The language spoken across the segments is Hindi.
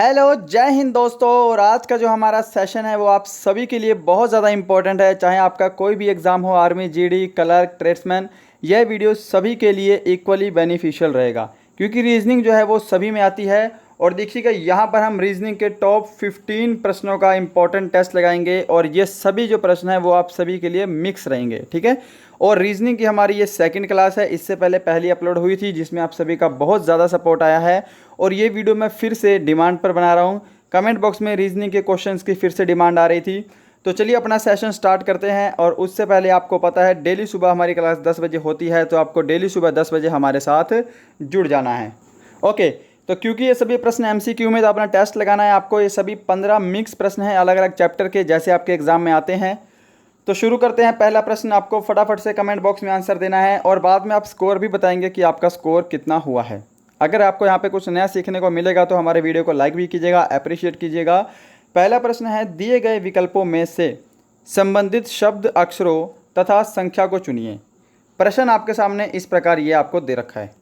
हेलो जय हिंद दोस्तों। और आज का जो हमारा सेशन है वो आप सभी के लिए बहुत ज़्यादा इंपॉर्टेंट है। चाहे आपका कोई भी एग्ज़ाम हो, आर्मी, जीडी, क्लर्क, ट्रेड्समैन, यह वीडियो सभी के लिए इक्वली बेनिफिशियल रहेगा क्योंकि रीजनिंग जो है वो सभी में आती है। और देखिएगा यहाँ पर हम रीजनिंग के टॉप 15 प्रश्नों का इंपॉर्टेंट टेस्ट लगाएंगे और ये सभी जो प्रश्न हैं वो आप सभी के लिए मिक्स रहेंगे, ठीक है। और रीजनिंग की हमारी ये सेकंड क्लास है, इससे पहले पहली अपलोड हुई थी जिसमें आप सभी का बहुत ज़्यादा सपोर्ट आया है। और ये वीडियो मैं फिर से डिमांड पर बना रहा हूँ। कमेंट बॉक्स में रीजनिंग के क्वेश्चंस की फिर से डिमांड आ रही थी, तो चलिए अपना सेशन स्टार्ट करते हैं। और उससे पहले आपको पता है डेली सुबह हमारी क्लास 10 बजे होती है, तो आपको डेली सुबह 10 बजे हमारे साथ जुड़ जाना है। ओके, तो क्योंकि ये सभी प्रश्न एमसीक्यू में तो अपना टेस्ट लगाना है आपको। ये सभी 15 मिक्स प्रश्न हैं अलग अलग चैप्टर के, जैसे आपके एग्जाम में आते हैं। तो शुरू करते हैं। पहला प्रश्न आपको फटाफट से कमेंट बॉक्स में आंसर देना है और बाद में आप स्कोर भी बताएंगे कि आपका स्कोर कितना हुआ है। अगर आपको यहाँ पे कुछ नया सीखने को मिलेगा तो हमारे वीडियो को लाइक भी कीजिएगा, अप्रिशिएट कीजिएगा। पहला प्रश्न है, दिए गए विकल्पों में से संबंधित शब्द, अक्षरों तथा संख्या को चुनिए। प्रश्न आपके सामने इस प्रकार ये आपको दे रखा है।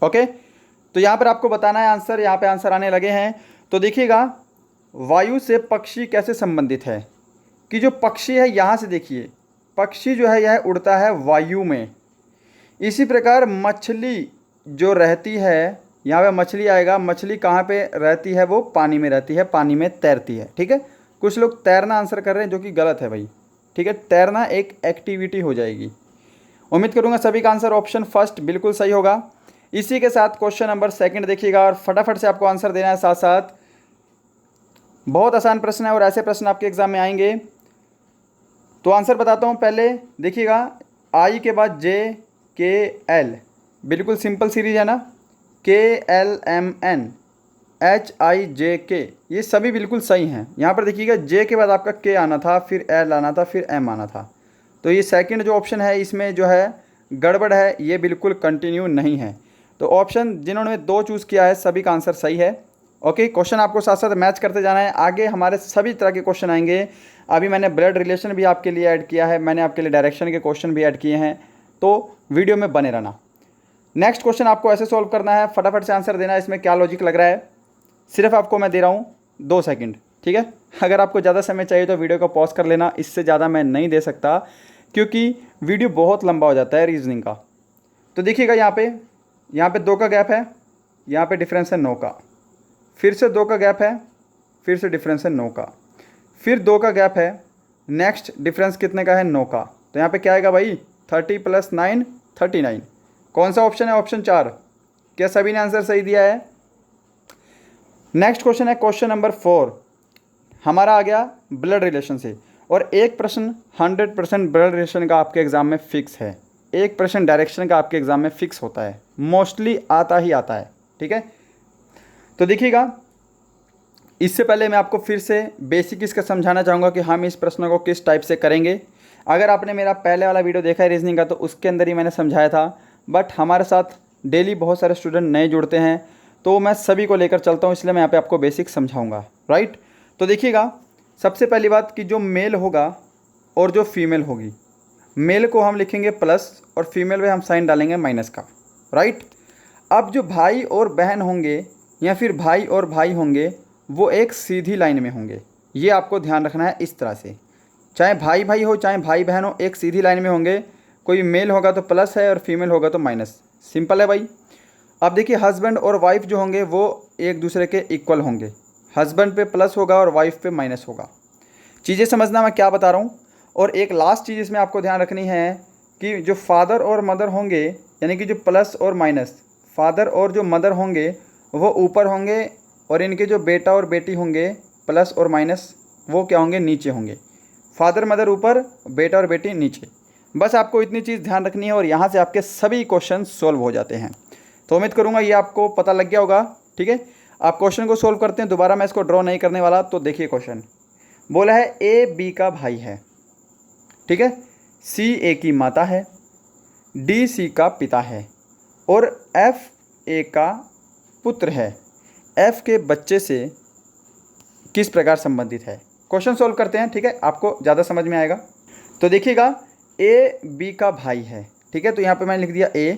ओके, तो यहाँ पर आपको बताना है आंसर। यहाँ पे आंसर आने लगे हैं। तो देखिएगा, वायु से पक्षी कैसे संबंधित है कि जो पक्षी है यहाँ से देखिए, पक्षी जो है यह उड़ता है वायु में। इसी प्रकार मछली जो रहती है, यहाँ पे मछली आएगा। मछली कहाँ पे रहती है? वो पानी में रहती है, पानी में तैरती है, ठीक है। कुछ लोग तैरना आंसर कर रहे हैं जो कि गलत है भाई, ठीक है। तैरना एक एक्टिविटी हो जाएगी। उम्मीद करूँगा सभी का आंसर ऑप्शन फर्स्ट बिल्कुल सही होगा। इसी के साथ क्वेश्चन नंबर सेकंड देखिएगा और फटाफट से आपको आंसर देना है। साथ साथ बहुत आसान प्रश्न है और ऐसे प्रश्न आपके एग्जाम में आएंगे। तो आंसर बताता हूँ। पहले देखिएगा, आई के बाद जे के एल, बिल्कुल सिंपल सीरीज है ना। K L M N H I J K, ये सभी बिल्कुल सही हैं। यहाँ पर देखिएगा, जे के बाद आपका के आना था, फिर एल आना था, फिर एम आना था। तो ये सेकंड जो ऑप्शन है इसमें जो है गड़बड़ है, ये बिल्कुल कंटिन्यू नहीं है। तो ऑप्शन जिन्होंने दो चूज़ किया है सभी का आंसर सही है। ओके, क्वेश्चन आपको साथ साथ मैच करते जाना है। आगे हमारे सभी तरह के क्वेश्चन आएंगे। अभी मैंने ब्लड रिलेशन भी आपके लिए ऐड किया है, मैंने आपके लिए डायरेक्शन के क्वेश्चन भी ऐड किए हैं, तो वीडियो में बने रहना। नेक्स्ट क्वेश्चन आपको ऐसे सॉल्व करना है, फटाफट से आंसर देना है। इसमें क्या लॉजिक लग रहा है, सिर्फ आपको मैं दे रहा हूँ 2 सेकंड, ठीक है। अगर आपको ज़्यादा समय चाहिए तो वीडियो को पॉज कर लेना, इससे ज़्यादा मैं नहीं दे सकता क्योंकि वीडियो बहुत लंबा हो जाता है रीजनिंग का। तो देखिएगा, यहाँ पे 2 का गैप है, यहाँ पे डिफरेंस है 9 का, फिर से 2 का गैप है, फिर से डिफरेंस है 9 का, फिर 2 का गैप है, नेक्स्ट डिफरेंस कितने का है? 9 का। तो यहाँ पे क्या आएगा भाई? 30 + 9 39। कौन सा ऑप्शन है? ऑप्शन 4। क्या सभी ने आंसर सही दिया है? नेक्स्ट क्वेश्चन है क्वेश्चन नंबर 4, हमारा आ गया ब्लड रिलेशन से। और एक प्रश्न 100% ब्लड रिलेशन का आपके एग्जाम में फिक्स है, एक प्रश्न डायरेक्शन का आपके एग्जाम में फिक्स होता है, मोस्टली आता ही आता है, ठीक है। तो देखिएगा, इससे पहले मैं आपको फिर से बेसिक इसका समझाना चाहूँगा कि हम इस प्रश्न को किस टाइप से करेंगे। अगर आपने मेरा पहले वाला वीडियो देखा है रीजनिंग का तो उसके अंदर ही मैंने समझाया था, बट हमारे साथ डेली बहुत सारे स्टूडेंट नए जुड़ते हैं तो मैं सभी को लेकर चलता हूँ, इसलिए मैं यहाँ पे आपको बेसिक समझाऊँगा, राइट। तो देखिएगा, सबसे पहली बात कि जो मेल होगा और जो फीमेल होगी, मेल को हम लिखेंगे प्लस और फीमेल में हम साइन डालेंगे माइनस का, राइट। अब जो भाई और बहन होंगे या फिर भाई और भाई होंगे वो एक सीधी लाइन में होंगे। ये आपको ध्यान रखना है इस तरह से, चाहे भाई भाई हो चाहे भाई बहन हो, एक सीधी लाइन में होंगे। कोई मेल होगा तो प्लस है और फीमेल होगा तो माइनस, सिंपल है भाई। अब देखिए, हस्बैंड और वाइफ जो होंगे वो एक दूसरे के इक्वल होंगे, हस्बैंड पे प्लस होगा और वाइफ पे माइनस होगा। चीज़ें समझना मैं क्या बता रहा हूँ। और एक लास्ट चीज़ इसमें आपको ध्यान रखनी है कि जो फादर और मदर होंगे, यानी कि जो प्लस और माइनस, फादर और जो मदर होंगे वो ऊपर होंगे और इनके जो बेटा और बेटी होंगे प्लस और माइनस वो क्या होंगे? नीचे होंगे। फादर मदर ऊपर, बेटा और बेटी नीचे। बस आपको इतनी चीज़ ध्यान रखनी है और यहाँ से आपके सभी क्वेश्चन सॉल्व हो जाते हैं। तो उम्मीद करूँगा ये आपको पता लग गया होगा, ठीक है। आप क्वेश्चन को सॉल्व करते हैं, दोबारा मैं इसको ड्रॉ नहीं करने वाला। तो देखिए, क्वेश्चन बोला है ए बी का भाई है, ठीक है, सी ए की माता है, डी सी का पिता है और एफ ए का पुत्र है। एफ के बच्चे से किस प्रकार संबंधित है? क्वेश्चन सॉल्व करते हैं, ठीक है, आपको ज़्यादा समझ में आएगा। तो देखिएगा, ए बी का भाई है, ठीक है, तो यहाँ पे मैंने लिख दिया ए,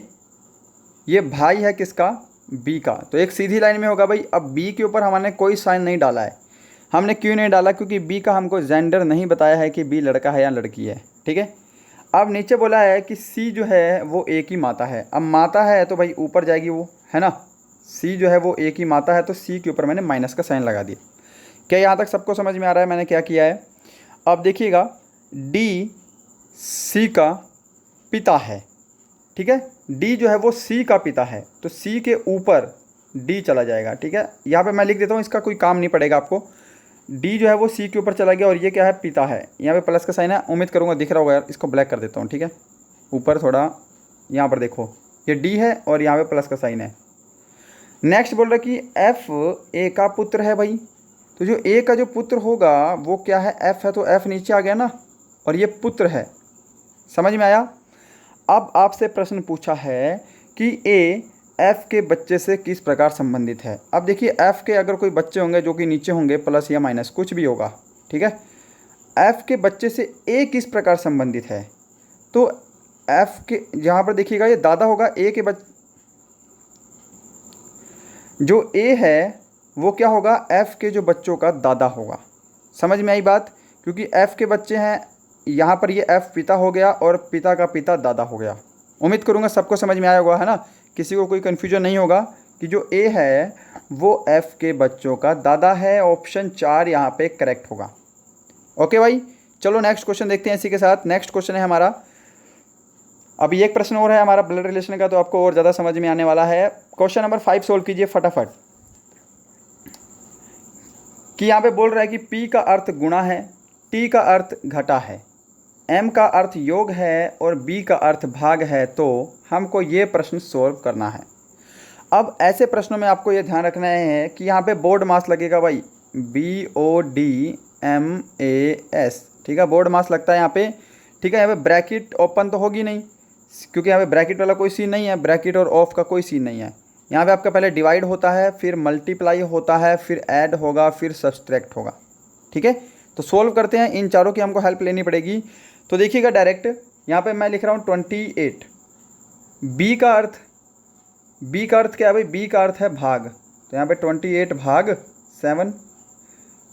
ये भाई है किसका? बी का, तो एक सीधी लाइन में होगा भाई। अब बी के ऊपर हमने कोई साइन नहीं डाला है। हमने क्यों नहीं डाला? क्योंकि बी का हमको जेंडर नहीं बताया है कि बी लड़का है या लड़की है, ठीक है। अब नीचे बोला है कि सी जो है वो ए की माता है। अब माता है तो भाई ऊपर जाएगी वो, है ना। सी जो है वो ए की माता है, तो सी के ऊपर मैंने माइनस का साइन लगा दिया। क्या यहाँ तक सबको समझ में आ रहा है मैंने क्या किया है? अब देखिएगा, डी सी का पिता है, ठीक है। डी जो है वो सी का पिता है, तो सी के ऊपर डी चला जाएगा, ठीक है। यहाँ पे मैं लिख देता हूँ, इसका कोई काम नहीं पड़ेगा आपको। डी जो है वो सी के ऊपर चला गया, और ये क्या है? पिता है। यहाँ पे प्लस का साइन है, उम्मीद करूँगा दिख रहा होगा यार। इसको ब्लैक कर देता हूँ, ठीक है। ऊपर थोड़ा यहाँ पर देखो, ये डी है और यहाँ पे प्लस का साइन है। नेक्स्ट बोल रहा है कि एफ ए का पुत्र है भाई। तो जो ए का जो पुत्र होगा वो क्या है? एफ है, तो एफ नीचे आ गया ना, और ये पुत्र है। समझ में आया? अब आपसे प्रश्न पूछा है कि ए एफ के बच्चे से किस प्रकार संबंधित है। अब देखिए, एफ के अगर कोई बच्चे होंगे जो कि नीचे होंगे, प्लस या माइनस कुछ भी होगा, ठीक है। एफ के बच्चे से ए किस प्रकार संबंधित है? तो एफ के यहाँ पर देखिएगा, ये दादा होगा। ए के जो ए है वो क्या होगा? एफ के जो बच्चों का दादा होगा। समझ में आई बात? क्योंकि एफ के बच्चे हैं, यहाँ पर ये एफ पिता हो गया और पिता का पिता दादा हो गया। उम्मीद करूँगा सबको समझ में आया होगा, है ना। किसी को कोई कन्फ्यूजन नहीं होगा कि जो ए है वो एफ के बच्चों का दादा है। ऑप्शन 4 यहाँ पे करेक्ट होगा। ओके भाई, चलो नेक्स्ट क्वेश्चन देखते हैं। इसी के साथ नेक्स्ट क्वेश्चन है हमारा, अभी एक प्रश्न और है हमारा ब्लड रिलेशन का, तो आपको और ज़्यादा समझ में आने वाला है। क्वेश्चन नंबर 5 सोल्व कीजिए फटाफट। कि यहाँ पे बोल रहा है कि P का अर्थ गुणा है, T का अर्थ घटा है, M का अर्थ योग है और B का अर्थ भाग है। तो हमको ये प्रश्न सोल्व करना है। अब ऐसे प्रश्नों में आपको ये ध्यान रखना है कि यहाँ पे बोर्ड मास लगेगा भाई, BODMAS, ठीक है। बोर्ड मास लगता है यहाँ पे, ठीक है। यहाँ पे ब्रैकेट ओपन तो होगी नहीं, क्योंकि यहाँ पे ब्रैकेट वाला कोई सीन नहीं है, ब्रैकेट और ऑफ का कोई सीन नहीं है। यहाँ पे आपका पहले डिवाइड होता है, फिर मल्टीप्लाई होता है, फिर ऐड होगा, फिर सब्सट्रैक्ट होगा, ठीक है। तो सोल्व करते हैं, इन चारों की हमको हेल्प लेनी पड़ेगी। तो देखिएगा डायरेक्ट यहाँ पे मैं लिख रहा हूँ 28। बी का अर्थ क्या है भाई? बी का अर्थ है भाग, तो यहाँ पे 28 भाग 7।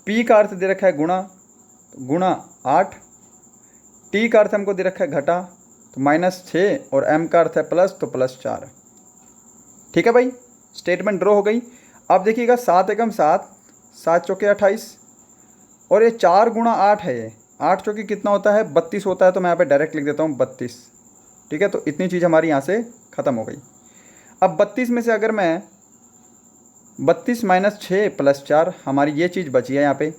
पी का अर्थ दे रखा है गुणा, तो गुणा 8। टी का अर्थ हमको दे रखा है घटा, तो -6, और एम का अर्थ है प्लस, तो +4। ठीक है भाई, स्टेटमेंट ड्रॉ हो गई। अब देखिएगा 7 एकम 7, 7 चौके 28, और ये 4 गुणा 8 है। ये 8 चौके कितना होता है? 32 होता है। तो मैं यहाँ पे डायरेक्ट लिख देता हूँ 32, ठीक है। तो इतनी चीज़ हमारी यहाँ से ख़त्म हो गई। अब 32 में से अगर मैं 32 - 6 + 4, हमारी ये चीज़ बची है यहाँ पे।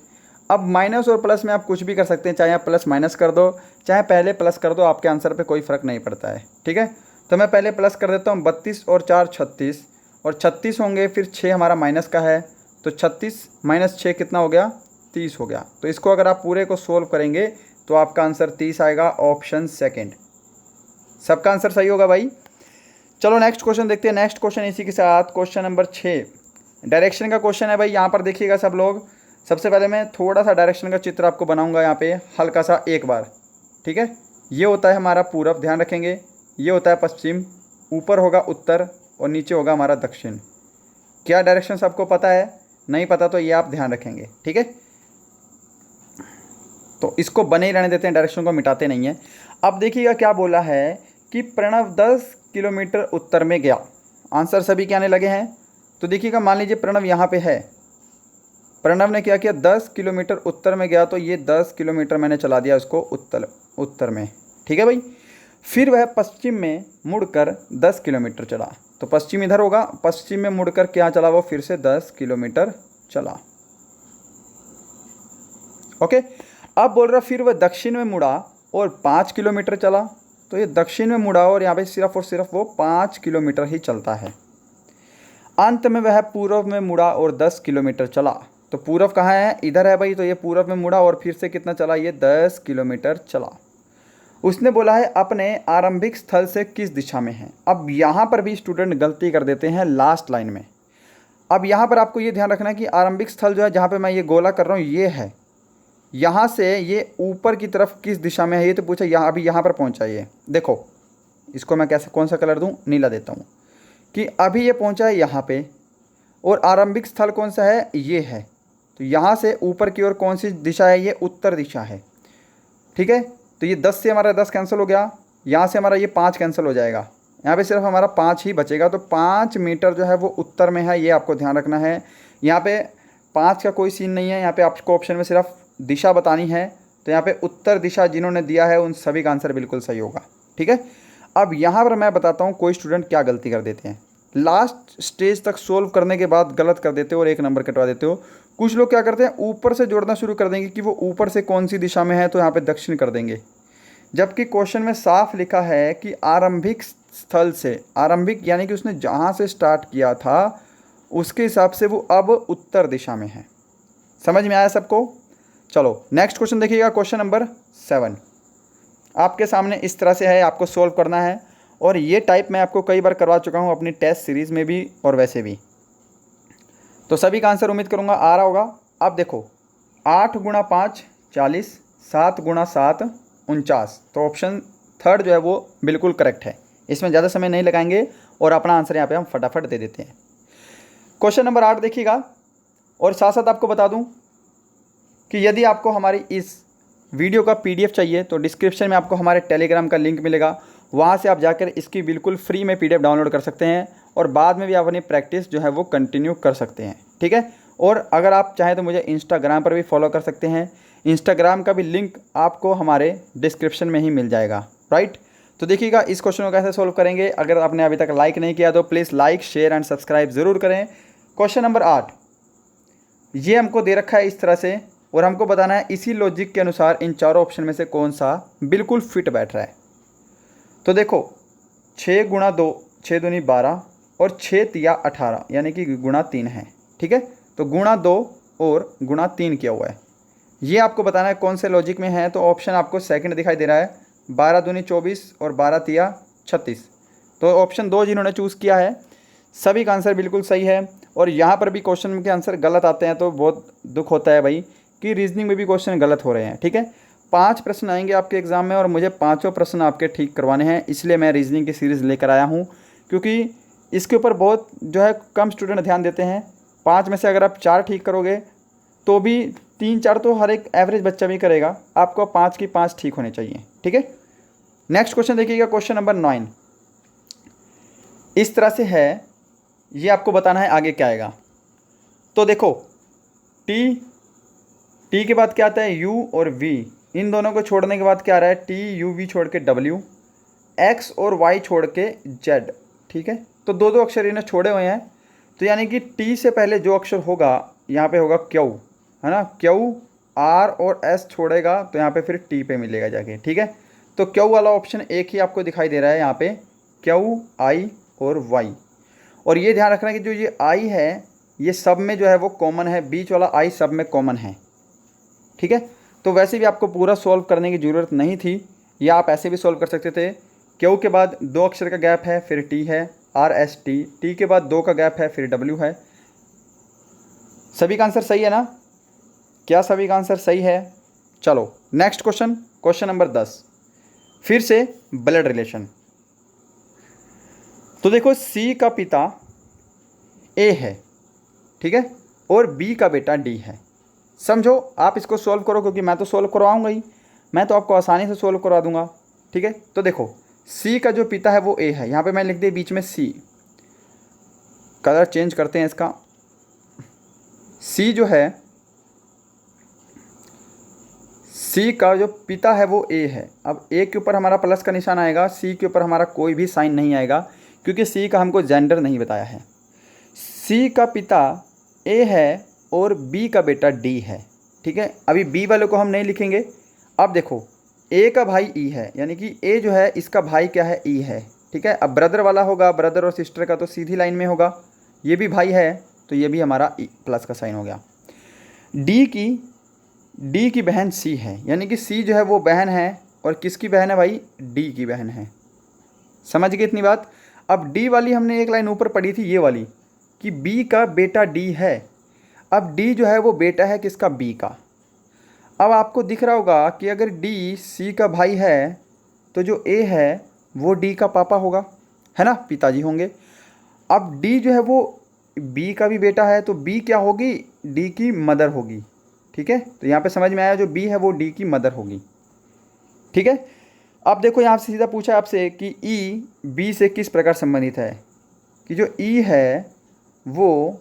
अब माइनस और प्लस में आप कुछ भी कर सकते हैं, चाहे आप प्लस माइनस कर दो, चाहे पहले प्लस कर दो, आपके आंसर पे कोई फ़र्क नहीं पड़ता है, ठीक है। तो मैं पहले प्लस कर देता हूँ, 32 और 4 36, और 36 होंगे, फिर 6 हमारा माइनस का है, तो 36 - 6 कितना हो गया? 30 हो गया। तो इसको अगर आप पूरे को सोल्व करेंगे तो आपका आंसर 30 आएगा, ऑप्शन सेकेंड। सबका आंसर सही होगा भाई। चलो नेक्स्ट क्वेश्चन देखते हैं। नेक्स्ट क्वेश्चन इसी के साथ क्वेश्चन नंबर 6 डायरेक्शन का क्वेश्चन है भाई। यहाँ पर देखिएगा सब लोग, सबसे पहले मैं थोड़ा सा डायरेक्शन का चित्र आपको बनाऊंगा यहाँ पे हल्का सा एक बार, ठीक है। ये होता है हमारा पूरब, ध्यान रखेंगे। ये होता है पश्चिम, ऊपर होगा उत्तर और नीचे होगा हमारा दक्षिण। क्या डायरेक्शन सबको पता है? नहीं पता तो ये आप ध्यान रखेंगे, ठीक है। तो इसको बने ही रहने देते हैं, डायरेक्शन को मिटाते नहीं हैं। अब देखिएगा क्या बोला है कि प्रणव 10 किलोमीटर उत्तर में गया। आंसर सभी के आने लगे हैं। तो देखिएगा, मान लीजिए प्रणव यहाँ पे है, प्रणव ने क्या किया? 10 किलोमीटर उत्तर में गया, तो ये 10 किलोमीटर मैंने चला दिया उसको उत्तर में, ठीक है भाई। फिर वह पश्चिम में मुड़कर 10 किलोमीटर चला, तो पश्चिम इधर होगा, पश्चिम में मुड़कर क्या चला? वो फिर से 10 किलोमीटर चला। ओके, अब बोल रहा फिर वह दक्षिण में मुड़ा और 5 किलोमीटर चला, तो ये दक्षिण में मुड़ा और यहाँ पे सिर्फ और सिर्फ वो 5 किलोमीटर ही चलता है। अंत में वह पूर्व में मुड़ा और 10 किलोमीटर चला, तो पूर्व कहाँ है? इधर है भाई। तो ये पूर्व में मुड़ा और फिर से कितना चला? ये 10 किलोमीटर चला। उसने बोला है अपने आरंभिक स्थल से किस दिशा में है। अब यहाँ पर भी स्टूडेंट गलती कर देते हैं लास्ट लाइन में। अब यहाँ पर आपको ये ध्यान रखना है कि आरंभिक स्थल जो है, जहाँ पे मैं ये गोला कर रहा हूँ, ये है। यहाँ से ये ऊपर की तरफ किस दिशा में है, ये तो पूछा। यहाँ अभी यहाँ पर पहुँचा ये, देखो इसको मैं कैसे, कौन सा कलर दूँ? नीला देता हूँ। कि अभी ये पहुंचा है यहाँ पे और आरंभिक स्थल कौन सा है, ये है। तो यहाँ से ऊपर की ओर कौन सी दिशा है, ये उत्तर दिशा है। ठीक है, तो ये 10 से हमारा 10 कैंसिल हो गया, यहाँ से हमारा ये 5 कैंसिल हो जाएगा, यहाँ पे सिर्फ हमारा 5 ही बचेगा। तो 5 मीटर जो है वो उत्तर में है, ये आपको ध्यान रखना है। यहाँ पे 5 का कोई सीन नहीं है, यहाँ पे आपको ऑप्शन में सिर्फ दिशा बतानी है। तो यहाँ पे उत्तर दिशा जिन्होंने दिया है उन सभी का आंसर बिल्कुल सही होगा। ठीक है, अब यहाँ पर मैं बताता हूँ कोई स्टूडेंट क्या गलती कर देते हैं, लास्ट स्टेज तक सोल्व करने के बाद गलत कर देते हो और 1 नंबर कटवा देते हो। कुछ लोग क्या करते हैं, ऊपर से जोड़ना शुरू कर देंगे कि वो ऊपर से कौन सी दिशा में है, तो यहाँ पे दक्षिण कर देंगे, जबकि क्वेश्चन में साफ लिखा है कि आरंभिक स्थल से, आरंभिक यानी कि उसने जहाँ से स्टार्ट किया था उसके हिसाब से वो अब उत्तर दिशा में है। समझ में आया सबको? चलो नेक्स्ट क्वेश्चन देखिएगा, क्वेश्चन नंबर 7 आपके सामने इस तरह से है, आपको सोल्व करना है। और ये टाइप मैं आपको कई बार करवा चुका हूँ अपनी टेस्ट सीरीज़ में भी और वैसे भी, तो सभी का आंसर उम्मीद करूँगा आ रहा होगा। अब देखो 8 गुणा 5 40, 7 गुणा 7 49, तो ऑप्शन थर्ड जो है वो बिल्कुल करेक्ट है। इसमें ज़्यादा समय नहीं लगाएंगे और अपना आंसर यहाँ पे हम फटाफट दे देते हैं। क्वेश्चन नंबर 8 देखिएगा, और साथ साथ आपको बता दूं कि यदि आपको हमारी इस वीडियो का PDF चाहिए तो डिस्क्रिप्शन में आपको हमारे टेलीग्राम का लिंक मिलेगा, वहाँ से आप जाकर इसकी बिल्कुल फ्री में PDF डाउनलोड कर सकते हैं और बाद में भी आप अपनी प्रैक्टिस जो है वो कंटिन्यू कर सकते हैं। ठीक है, और अगर आप चाहें तो मुझे इंस्टाग्राम पर भी फॉलो कर सकते हैं, इंस्टाग्राम का भी लिंक आपको हमारे डिस्क्रिप्शन में ही मिल जाएगा। राइट, तो देखिएगा इस क्वेश्चन को कैसे सोल्व करेंगे। अगर आपने अभी तक लाइक नहीं किया तो please like share and subscribe ज़रूर करें। क्वेश्चन नंबर 8 ये हमको दे रखा है इस तरह से, और हमको बताना है इसी लॉजिक के अनुसार इन चारों ऑप्शन में से कौन सा बिल्कुल फिट बैठ रहा है। तो देखो 6 गुणा 2 6 दूनी 12 और 6 तिया 18 यानी कि गुणा 3 है। ठीक है, तो गुणा 2 और गुणा 3 किया हुआ है, ये आपको बताना है कौन से लॉजिक में है। तो ऑप्शन आपको सेकंड दिखाई दे रहा है, 12 दूनी 24 और 12 तिया 36। तो ऑप्शन 2 जिन्होंने चूज़ किया है सभी का आंसर बिल्कुल सही है। और यहाँ पर भी क्वेश्चन के आंसर गलत आते हैं तो बहुत दुख होता है भाई कि रीजनिंग में भी क्वेश्चन गलत हो रहे हैं। ठीक है, 5 प्रश्न आएंगे आपके एग्ज़ाम में और मुझे 5 प्रश्न आपके ठीक करवाने हैं, इसलिए मैं रीजनिंग की सीरीज़ लेकर आया हूँ, क्योंकि इसके ऊपर बहुत जो है कम स्टूडेंट ध्यान देते हैं। 5 में से अगर आप 4 ठीक करोगे तो भी 3-4 तो हर एक एवरेज बच्चा भी करेगा, आपको 5 की 5 ठीक होने चाहिए। ठीक है, नेक्स्ट क्वेश्चन देखिएगा, क्वेश्चन नंबर 9 इस तरह से है, ये आपको बताना है आगे क्या आएगा। तो देखो टी के बाद क्या आता है, यू और वी, इन दोनों को छोड़ने के बाद क्या आ रहा है, टी यू वी छोड़ के डब्ल्यू, एक्स और वाई छोड़ के जेड। ठीक है, तो दो दो अक्षर इन्हें छोड़े हुए हैं, तो यानी कि टी से पहले जो अक्षर होगा यहाँ पे होगा क्यू, है ना, क्यू आर और एस छोड़ेगा तो यहाँ पे फिर टी पे मिलेगा जाके। ठीक है, तो क्यू वाला ऑप्शन एक ही आपको दिखाई दे रहा है यहाँ पे, क्यू आई और वाई। और ये ध्यान रखना कि जो ये आई है ये सब में जो है वो कॉमन है, बीच वाला आई सब में कॉमन है। ठीक है, तो वैसे भी आपको पूरा सॉल्व करने की ज़रूरत नहीं थी, या आप ऐसे भी सॉल्व कर सकते थे। क्यू के बाद 2 अक्षर का गैप है फिर टी है, आर एस टी, टी के बाद 2 का गैप है फिर डब्ल्यू है। सभी का आंसर सही है ना? क्या सभी का आंसर सही है? चलो नेक्स्ट क्वेश्चन, क्वेश्चन नंबर 10 फिर से ब्लड रिलेशन। तो देखो सी का पिता ए है, ठीक है, और बी का बेटा डी है। समझो, आप इसको सोल्व करो, क्योंकि मैं तो सोल्व करवाऊंगा ही, मैं तो आपको आसानी से सोल्व करवा दूंगा। ठीक है, तो देखो सी का जो पिता है वो ए है, यहाँ पे मैं लिख दिया बीच में सी, कलर चेंज करते हैं इसका। सी जो है, सी का जो पिता है वो ए है। अब ए के ऊपर हमारा प्लस का निशान आएगा, सी के ऊपर हमारा कोई भी साइन नहीं आएगा, क्योंकि सी का हमको जेंडर नहीं बताया है। सी का पिता ए है और बी का बेटा डी है। ठीक है, अभी बी वाले को हम नहीं लिखेंगे। अब देखो ए का भाई ई है, यानी कि ए जो है इसका भाई क्या है, ई है। ठीक है, अब ब्रदर वाला होगा, ब्रदर और सिस्टर का तो सीधी लाइन में होगा, ये भी भाई है तो ये भी हमारा ई प्लस का साइन हो गया। डी की बहन सी है, यानी कि सी जो है वो बहन है, और किसकी बहन है भाई, डी की बहन है। समझ गए इतनी बात? अब डी वाली हमने एक लाइन ऊपर पढ़ी थी, ये वाली, कि बी का बेटा डी है। अब डी जो है वो बेटा है किसका, बी का। अब आपको दिख रहा होगा कि अगर डी सी का भाई है तो जो ए है वो डी का पापा होगा, है ना, पिताजी होंगे। अब डी जो है वो बी का भी बेटा है, तो बी क्या होगी, डी की मदर होगी। ठीक है, तो यहाँ पे समझ में आया, जो बी है वो डी की मदर होगी। ठीक है, अब देखो यहाँ से सीधा पूछा आपसे कि ई बी से किस प्रकार संबंधित है, कि जो ई है वो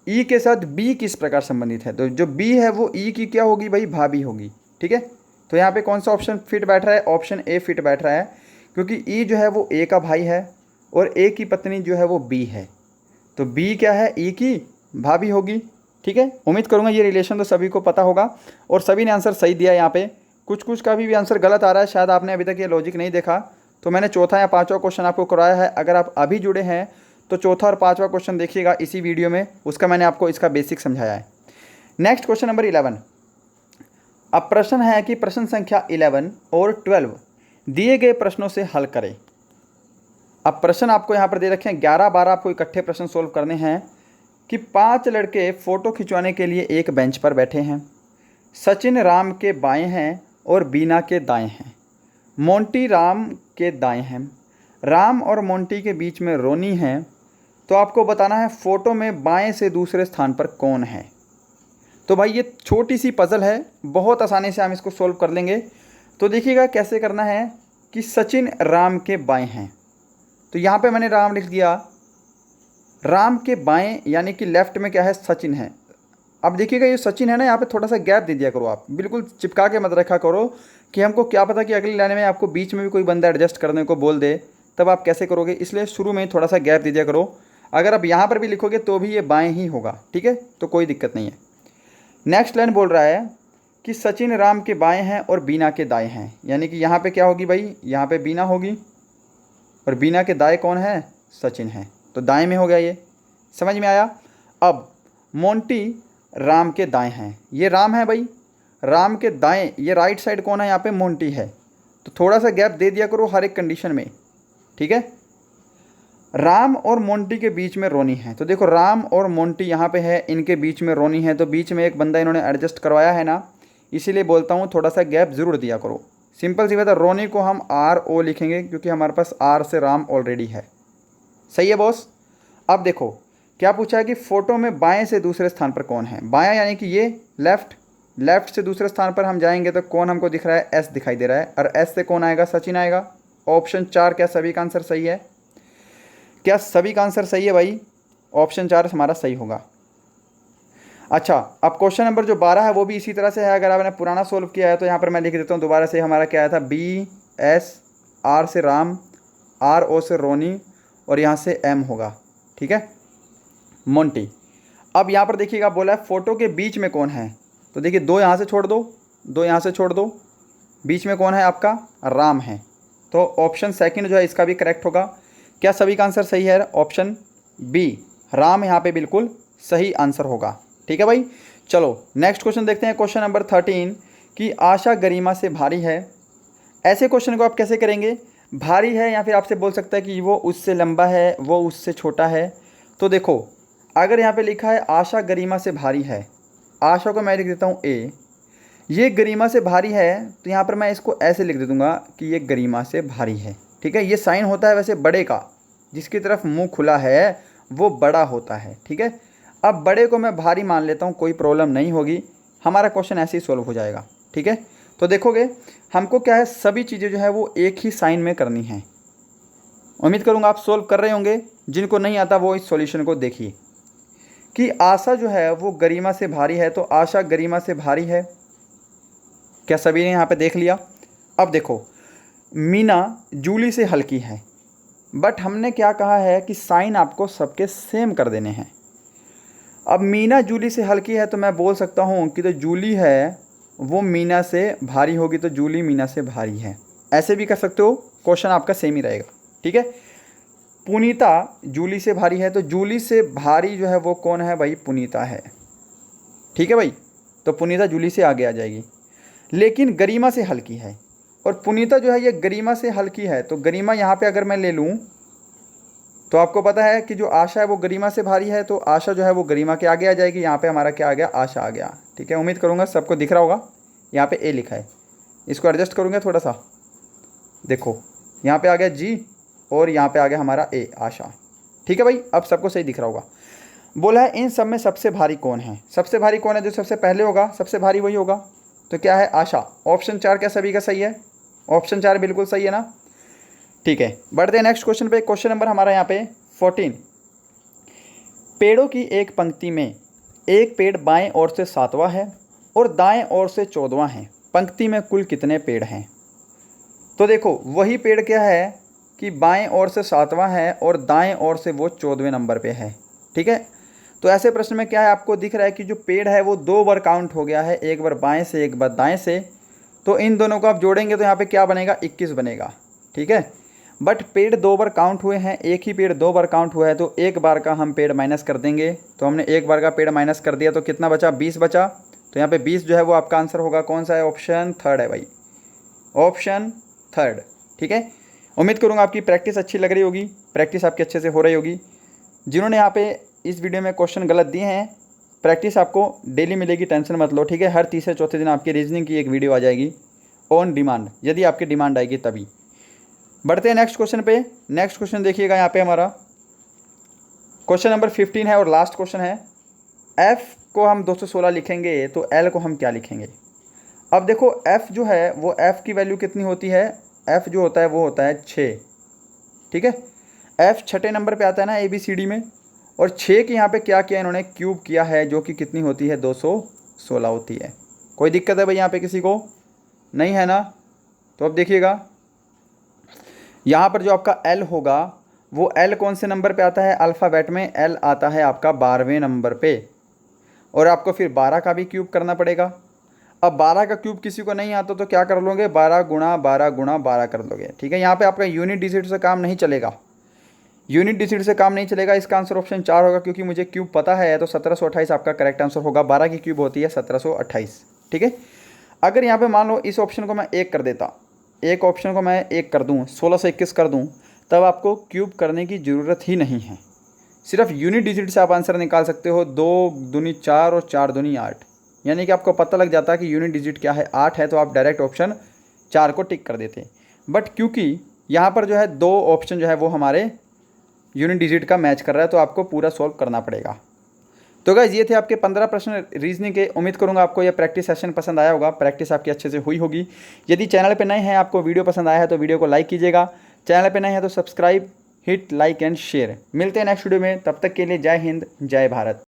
ई के साथ बी किस प्रकार संबंधित है। तो जो बी है वो ई की क्या होगी भाई, भाभी होगी। ठीक है, तो यहाँ पे कौन सा ऑप्शन फिट बैठ रहा है, ऑप्शन ए फिट बैठ रहा है, क्योंकि ई जो है वो ए का भाई है और ए की पत्नी जो है वो बी है, तो बी क्या है, ई की भाभी होगी। ठीक है, उम्मीद करूँगा ये रिलेशन तो सभी को पता होगा और सभी ने आंसर सही दिया। यहाँ पे कुछ कुछ का भी आंसर गलत आ रहा है, शायद आपने अभी तक ये लॉजिक नहीं देखा, तो मैंने चौथा या पांचवा क्वेश्चन आपको कराया है। अगर आप अभी जुड़े हैं तो चौथा और पांचवा क्वेश्चन देखिएगा इसी वीडियो में, उसका मैंने आपको इसका बेसिक समझाया है। Next question number 11। अब प्रश्न है कि प्रश्न संख्या 11 और 12 दिए गए प्रश्नों से हल करें। अब प्रश्न आपको यहाँ पर दे रखे हैं 11-12, आपको इकट्ठे प्रश्न सोल्व करने हैं कि 5 लड़के फ़ोटो खिंचवाने के लिए एक बेंच पर बैठे हैं। सचिन राम के बाएं हैं और बीना के दाएं हैं। मोंटी राम के दाएं हैं। राम और मोंटी के बीच में रोनी है। तो आपको बताना है फ़ोटो में बाएं से दूसरे स्थान पर कौन है। तो भाई ये छोटी सी पज़ल है, बहुत आसानी से हम इसको सोल्व कर लेंगे। तो देखिएगा कैसे करना है कि सचिन राम के बाएं हैं, तो यहाँ पे मैंने राम लिख दिया, राम के बाएं यानी कि लेफ्ट में क्या है, सचिन है। अब देखिएगा ये सचिन है ना, यहाँ पे थोड़ा सा गैप दे दिया करो, आप बिल्कुल चिपका के मत रखा करो कि हमको क्या पता कि अगली लाइन में आपको बीच में भी कोई बंदा एडजस्ट करने को बोल दे, तब आप कैसे करोगे। इसलिए शुरू में ही थोड़ा सा गैप दे दिया करो। अगर आप यहाँ पर भी लिखोगे तो भी ये बाएं ही होगा। ठीक है, तो कोई दिक्कत नहीं है। नेक्स्ट लाइन बोल रहा है कि सचिन राम के बाएँ हैं और बीना के दाएँ हैं, यानी कि यहाँ पर क्या होगी भाई, यहाँ पर बीना होगी और बीना के दाएँ कौन है, सचिन है, तो दाएँ में हो गया। ये समझ में आया। अब मोंटी राम के दाएं हैं, ये राम है भाई, राम के दाएं ये राइट साइड कौन है, यहाँ पे मोंटी है, तो थोड़ा सा गैप दे दिया करो हर एक कंडीशन में। ठीक है, राम और मोंटी के बीच में रोनी है, तो देखो राम और मोंटी यहाँ पे है, इनके बीच में रोनी है, तो बीच में एक बंदा इन्होंने एडजस्ट करवाया है ना, इसीलिए बोलता हूँ थोड़ा सा गैप ज़रूर दिया करो। सिंपल सी बात है, रोनी को हम RO लिखेंगे क्योंकि हमारे पास R से राम ऑलरेडी है। सही है बॉस। अब देखो क्या पूछा है कि फ़ोटो में बाएं से दूसरे स्थान पर कौन है। बायां यानी कि ये लेफ्ट से दूसरे स्थान पर हम जाएंगे तो कौन हमको दिख रहा है, S दिखाई दे रहा है, और S से कौन आएगा, सचिन आएगा। ऑप्शन 4 क्या सभी का आंसर सही है, क्या सभी का आंसर सही है भाई, ऑप्शन 4 हमारा सही होगा। अच्छा, अब क्वेश्चन नंबर जो 12 है वो भी इसी तरह से है। अगर आपने पुराना सोल्व किया है तो यहाँ पर मैं लिख देता हूँ दोबारा से। हमारा क्या आया था, BS, R से राम, RO से रोनी और यहाँ से M होगा। ठीक है, मोंटी। अब यहाँ पर देखिएगा बोला है फ़ोटो के बीच में कौन है, तो देखिए 2 यहाँ से छोड़ दो, 2 यहाँ से छोड़ दो, बीच में कौन है आपका, राम है, तो ऑप्शन सेकंड जो है इसका भी करेक्ट होगा। क्या सभी का आंसर सही है, ऑप्शन B राम यहाँ पे बिल्कुल सही आंसर होगा। ठीक है भाई, चलो नेक्स्ट क्वेश्चन देखते हैं। क्वेश्चन नंबर 13 कि आशा गरिमा से भारी है। ऐसे क्वेश्चन को आप कैसे करेंगे, भारी है या फिर आपसे बोल सकता है कि वो उससे लंबा है, वो उससे छोटा है। तो देखो अगर यहाँ पे लिखा है आशा गरिमा से भारी है, आशा को मैं लिख देता हूँ A, ये गरिमा से भारी है, तो यहाँ पर मैं इसको ऐसे लिख दे दूँगा कि ये गरिमा से भारी है। ठीक है, ये साइन होता है वैसे बड़े का, जिसकी तरफ मुंह खुला है वो बड़ा होता है। ठीक है, अब बड़े को मैं भारी मान लेता हूँ, कोई प्रॉब्लम नहीं होगी, हमारा क्वेश्चन ऐसे ही सॉल्व हो जाएगा। ठीक है, तो देखोगे हमको क्या है, सभी चीज़ें जो है वो एक ही साइन में करनी है। उम्मीद करूँगा आप सोल्व कर रहे होंगे, जिनको नहीं आता वो इस सॉल्यूशन को देखिए कि आशा जो है वो गरिमा से भारी है, तो आशा गरिमा से भारी है, क्या सभी ने यहाँ पे देख लिया। अब देखो मीना जूली से हल्की है, बट हमने क्या कहा है कि साइन आपको सबके सेम कर देने हैं। अब मीना जूली से हल्की है तो मैं बोल सकता हूँ कि तो जूली है वो मीना से भारी होगी, तो जूली मीना से भारी है, ऐसे भी कर सकते हो, क्वेश्चन आपका सेम ही रहेगा। ठीक है, पुनीता जूली से भारी है, तो जूली से भारी जो है वो कौन है भाई, पुनीता है। ठीक है भाई, तो पुनीता जूली से आगे आ जाएगी। लेकिन गरिमा से हल्की है और पुनीता जो है ये गरिमा से हल्की है, तो गरिमा यहाँ पे अगर मैं ले लूँ तो आपको पता है कि जो आशा है वो गरिमा से भारी है, तो आशा जो है वो गरिमा के आगे आ जाएगी। यहाँ पे हमारा क्या आ गया, आशा आ गया। ठीक है, उम्मीद करूँगा सबको दिख रहा होगा। यहाँ पे A लिखा है, इसको एडजस्ट करूँगा थोड़ा सा, देखो यहाँ पे आ गया G और यहाँ पे आ गया हमारा A, आशा। ठीक है भाई, अब सबको सही दिख रहा होगा। बोला है इन सब में सबसे भारी कौन है, सबसे भारी कौन है, जो सबसे पहले होगा सबसे भारी वही होगा। तो क्या है, आशा। ऑप्शन 4 क्या सभी का सही है, ऑप्शन 4 बिल्कुल सही है ना। ठीक है, बढ़ते हैं नेक्स्ट क्वेश्चन पे। क्वेश्चन नंबर हमारा यहाँ पे 14। पेड़ों की एक पंक्ति में एक पेड़ बाएं ओर से 7वां है और दाएं ओर से 14वां है, पंक्ति में कुल कितने पेड़ हैं। तो देखो वही पेड़ क्या है कि बाएं ओर से 7वां है और दाएं ओर से वो 14वें नंबर पे है। ठीक है, तो ऐसे प्रश्न में क्या है, आपको दिख रहा है कि जो पेड़ है वो 2 बार काउंट हो गया है, एक बार बाएं से एक बार दाएं से। तो इन दोनों को आप जोड़ेंगे तो यहाँ पे क्या बनेगा, 21 बनेगा। ठीक है, बट पेड़ 2 बार काउंट हुए हैं, एक ही पेड़ 2 बार काउंट हुआ है, तो एक बार का हम पेड़ माइनस कर देंगे। तो हमने एक बार का पेड़ माइनस कर दिया तो कितना बचा, 20 बचा। तो यहाँ पे 20 जो है वो आपका आंसर होगा, कौन सा है, ऑप्शन 3 है भाई, ऑप्शन 3। ठीक है, उम्मीद करूँगा आपकी प्रैक्टिस अच्छी लग रही होगी, प्रैक्टिस आपकी अच्छे से हो रही होगी। जिन्होंने यहाँ पे इस वीडियो में क्वेश्चन गलत दिए हैं, प्रैक्टिस आपको डेली मिलेगी, टेंशन मत लो। ठीक है, हर तीसरे चौथे दिन आपकी रीजनिंग की एक वीडियो आ जाएगी ऑन डिमांड, यदि आपकी डिमांड आएगी तभी। बढ़ते हैं नेक्स्ट क्वेश्चन पे। नेक्स्ट क्वेश्चन देखिएगा, यहाँ पे हमारा क्वेश्चन नंबर 15 है और लास्ट क्वेश्चन है। एफ को हम 216 लिखेंगे तो एल को हम क्या लिखेंगे। अब देखो एफ जो है वो एफ की वैल्यू कितनी होती है, एफ जो होता है वो होता है 6। ठीक है, एफ छठे नंबर पे आता है ना ABCD में, और 6 के यहाँ पे क्या किया इन्होंने, क्यूब किया है, जो कि कितनी होती है, 216 होती है। कोई दिक्कत है भाई यहाँ पे किसी को, नहीं है ना। तो अब देखिएगा यहाँ पर जो आपका एल होगा वो एल कौन से नंबर पे आता है, अल्फ़ाबेट में एल आता है आपका 12वें नंबर पे, और आपको फिर 12 का भी क्यूब करना पड़ेगा। अब 12 का क्यूब किसी को नहीं आता तो क्या कर लोगे, 12 गुणा 12 गुणा 12 कर लोगे। ठीक है, यहाँ पे आपका यूनिट डिजिट से काम नहीं चलेगा, यूनिट डिजिट से काम नहीं चलेगा। इसका आंसर ऑप्शन 4 होगा, क्योंकि मुझे क्यूब पता है। तो 1728 आपका करेक्ट आंसर होगा, 12 की क्यूब होती है 1728। ठीक है, अगर यहाँ पे मान लो इस ऑप्शन को मैं 1 कर देता, एक ऑप्शन को मैं 1 कर दूँ, 16 से 21 कर दूँ, तब आपको क्यूब करने की ज़रूरत ही नहीं है। सिर्फ यूनिट डिजिट से आप आंसर निकाल सकते हो, 2 दूनी 4 और 4 दूनी 8, यानी कि आपको पता लग जाता है कि यूनिट डिजिट क्या है, 8 है, तो आप डायरेक्ट ऑप्शन 4 को टिक कर देते। बट क्योंकि यहाँ पर जो है 2 ऑप्शन जो है वो हमारे यूनिट डिजिट का मैच कर रहा है, तो आपको पूरा सॉल्व करना पड़ेगा। तो गाइस ये थे आपके 15 प्रश्न रीजनिंग के। उम्मीद करूंगा आपको ये प्रैक्टिस सेशन पसंद आया होगा, प्रैक्टिस आपकी अच्छे से हुई होगी। यदि चैनल पे नए हैं, आपको वीडियो पसंद आया है तो वीडियो को लाइक कीजिएगा, चैनल पे नए हैं तो subscribe, hit like and share. मिलते हैं नेक्स्ट वीडियो में, तब तक के लिए जय हिंद जय भारत।